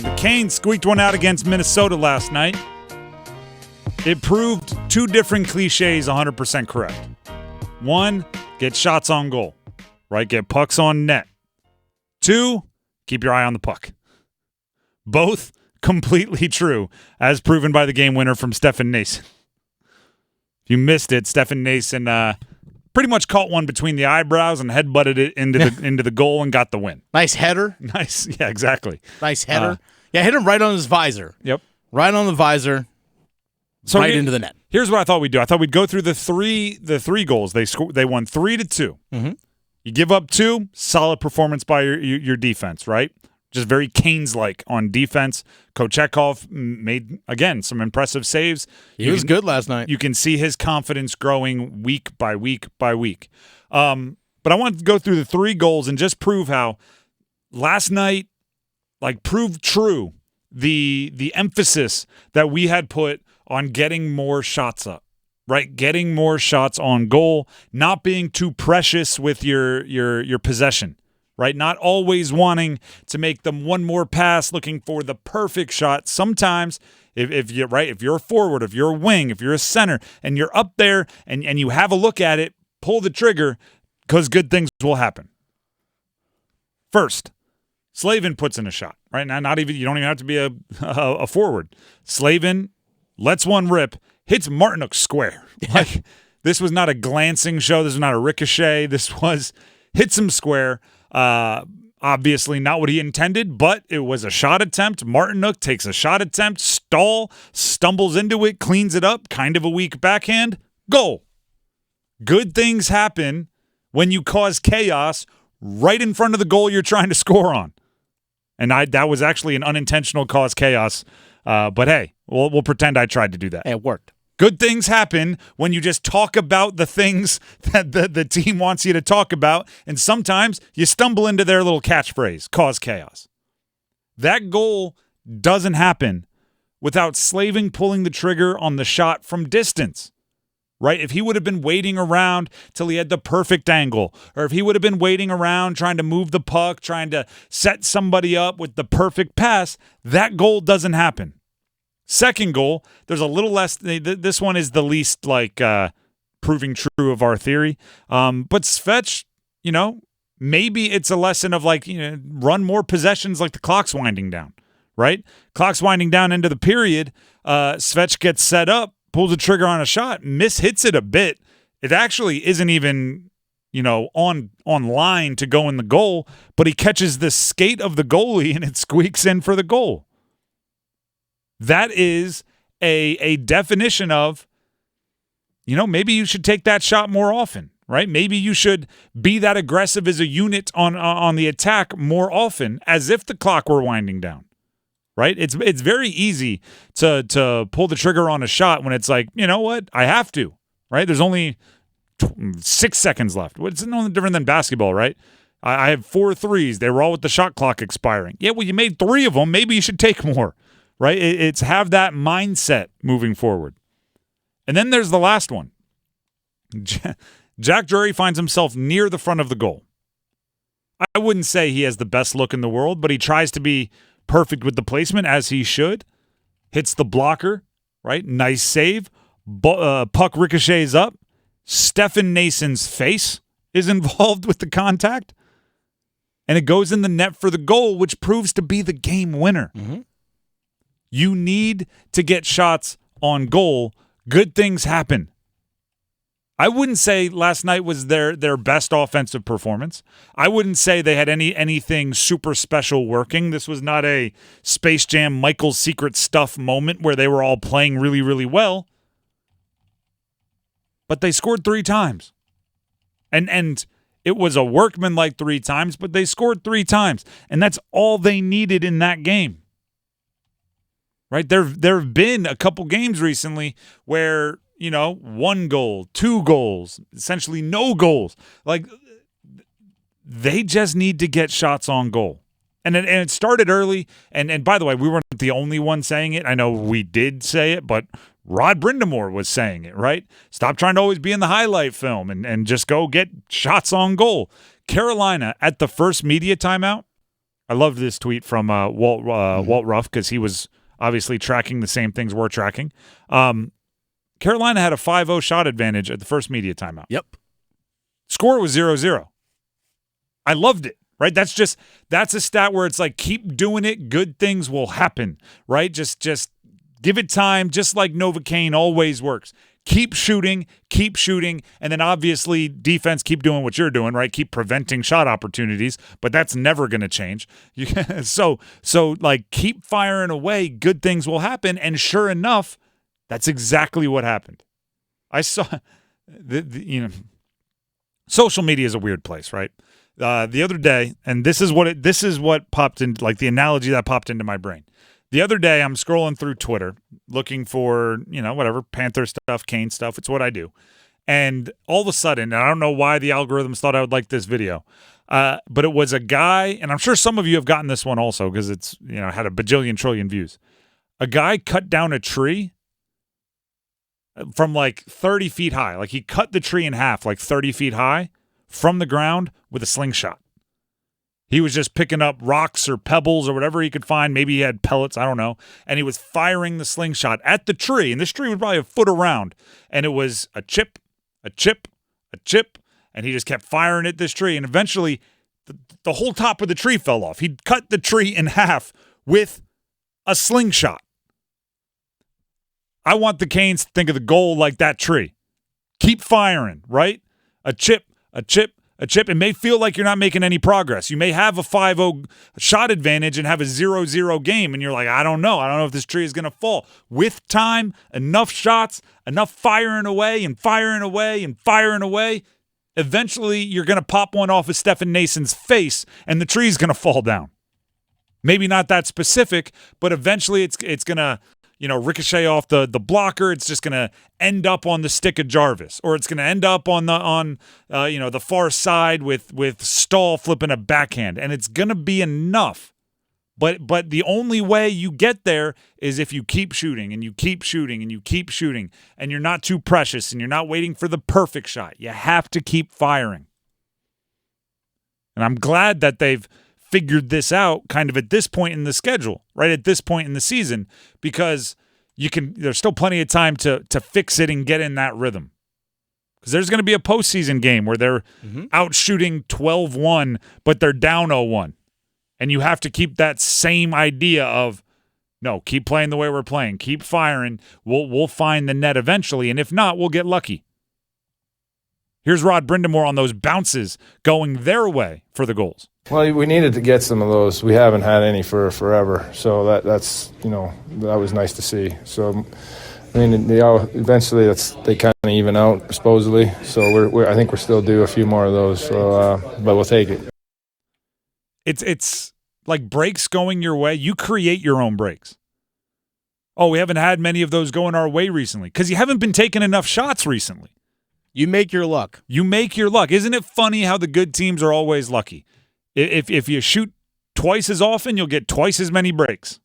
The Canes squeaked one out against Minnesota last night. It proved two different cliches 100% correct. One, get shots on goal, right? Get pucks on net. Two, keep your eye on the puck. Both completely true, as proven by the game winner from Stefan Nason. If you missed it, Stefan Nason pretty much caught one between the eyebrows and headbutted it into the goal and got the win. Nice header. Nice. Yeah, exactly. Nice header. Hit him right on his visor. Yep. Right on the visor. So right into the net. Here's what I thought we'd do. I thought we'd go through the three goals. They won 3-2. Mm-hmm. You give up 2, solid performance by your defense, right? Just very Canes-like on defense. Kochetkov made, again, some impressive saves. He was good last night. You can see his confidence growing week by week by week. But I wanted to go through the 3 goals and just prove how last night, proved true the emphasis that we had put on getting more shots up, right? Getting more shots on goal, not being too precious with your possession. Right, not always wanting to make them one more pass, looking for the perfect shot. Sometimes, if you're a forward, if you're a wing, if you're a center, and you're up there and you have a look at it, pull the trigger, because good things will happen. First, Slavin puts in a shot. Right now, you don't even have to be a forward. Slavin lets one rip, hits Martinook square. This was not a glancing show. This was not a ricochet. This was hits him square. Obviously not what he intended, but it was a shot attempt. Martinook takes a shot attempt, stumbles into it, cleans it up, kind of a weak backhand, goal. Good things happen when you cause chaos right in front of the goal you're trying to score on. And that was actually an unintentional cause chaos, but hey, we'll pretend I tried to do that. It worked. Good things happen when you just talk about the things that the team wants you to talk about, and sometimes you stumble into their little catchphrase, cause chaos. That goal doesn't happen without Slavin pulling the trigger on the shot from distance, right? If he would have been waiting around till he had the perfect angle, or if he would have been waiting around trying to move the puck, trying to set somebody up with the perfect pass, that goal doesn't happen. Second goal, there's a little less. This one is the least proving true of our theory. But Svetch, maybe it's a lesson of run more possessions like the clock's winding down, right? Clock's winding down into the period. Svetch gets set up, pulls the trigger on a shot, hits it a bit. It actually isn't even on line to go in the goal, but he catches the skate of the goalie and it squeaks in for the goal. That is a definition of, maybe you should take that shot more often, right? Maybe you should be that aggressive as a unit on the attack more often, as if the clock were winding down, right? It's very easy to pull the trigger on a shot when it's like, you know what, I have to, right? There's only 6 seconds left. It's no different than basketball, right? I have 4 threes. They were all with the shot clock expiring. Yeah, well, you made 3 of them. Maybe you should take more. Right? It's have that mindset moving forward. And then there's the last one. Jack Drury finds himself near the front of the goal. I wouldn't say he has the best look in the world, but he tries to be perfect with the placement, as he should. Hits the blocker, right? Nice save. Puck ricochets up. Stefan Nason's face is involved with the contact. And it goes in the net for the goal, which proves to be the game winner. Mm-hmm. You need to get shots on goal. Good things happen. I wouldn't say last night was their best offensive performance. I wouldn't say they had anything super special working. This was not a Space Jam Michael's Secret Stuff moment where they were all playing really, really well. But they scored 3 times. And it was a workmanlike 3 times, but they scored 3 times. And that's all they needed in that game. Right? There have been a couple games recently where, 1 goal, 2 goals, essentially no goals. They just need to get shots on goal. And it started early. And by the way, we weren't the only one saying it. I know we did say it, but Rod Brind'amour was saying it, right? Stop trying to always be in the highlight film and just go get shots on goal. Carolina, at the first media timeout, I love this tweet from Walt Ruff because he was obviously tracking the same things we're tracking. Carolina had a 5-0 shot advantage at the first media timeout. Yep. Score was 0-0. I loved it, right? That's a stat where it's like, keep doing it. Good things will happen, right? Just give it time, just like Novocaine always works. Keep shooting, and then obviously defense, keep doing what you're doing, right? Keep preventing shot opportunities, but that's never going to change. So like, keep firing away, good things will happen, and sure enough, that's exactly what happened. I saw, social media is a weird place, right? The other day, and this is what popped in, like the analogy that popped into my brain. The other day, I'm scrolling through Twitter looking for, whatever, Panther stuff, Kane stuff. It's what I do. And all of a sudden, and I don't know why the algorithms thought I would like this video, but it was a guy, and I'm sure some of you have gotten this one also because it's, had a bajillion trillion views. A guy cut down a tree from like 30 feet high. Like, he cut the tree in half, like 30 feet high from the ground with a slingshot. He was just picking up rocks or pebbles or whatever he could find. Maybe he had pellets, I don't know. And he was firing the slingshot at the tree. And this tree was probably a foot around. And it was a chip, a chip, a chip. And he just kept firing at this tree. And eventually, the whole top of the tree fell off. He cut the tree in half with a slingshot. I want the Canes to think of the goal like that tree. Keep firing, right? A chip, a chip, a chip. It may feel like you're not making any progress. You may have a 5-0 shot advantage and have a 0-0 game, and you're like, I don't know if this tree is going to fall. With time, enough shots, enough firing away and firing away and firing away, eventually you're going to pop one off of Stephen Nason's face, and the tree's going to fall down. Maybe not that specific, but eventually it's going to ricochet off the blocker. It's just going to end up on the stick of Jarvis, or it's going to end up on the far side with Stahl flipping a backhand, and it's going to be enough. But the only way you get there is if you keep shooting and you keep shooting and you keep shooting, and you're not too precious and you're not waiting for the perfect shot. You have to keep firing. And I'm glad that they've figured this out kind of at this point in the schedule, right at this point in the season, because there's still plenty of time to fix it and get in that rhythm. Because there's going to be a postseason game where they're out shooting 12-1, but they're down 0-1. And you have to keep that same idea of, no, keep playing the way we're playing. Keep firing. We'll find the net eventually, and if not, we'll get lucky. Here's Rod Brind'amour on those bounces going their way for the goals. Well, we needed to get some of those. We haven't had any for forever, so that's that was nice to see. So, I mean, eventually they kind of even out supposedly. So I think we're still due a few more of those. So, but we'll take it. It's like breaks going your way. You create your own breaks. Oh, we haven't had many of those going our way recently because you haven't been taking enough shots recently. You make your luck. You make your luck. Isn't it funny how the good teams are always lucky? If you shoot twice as often, you'll get twice as many breaks.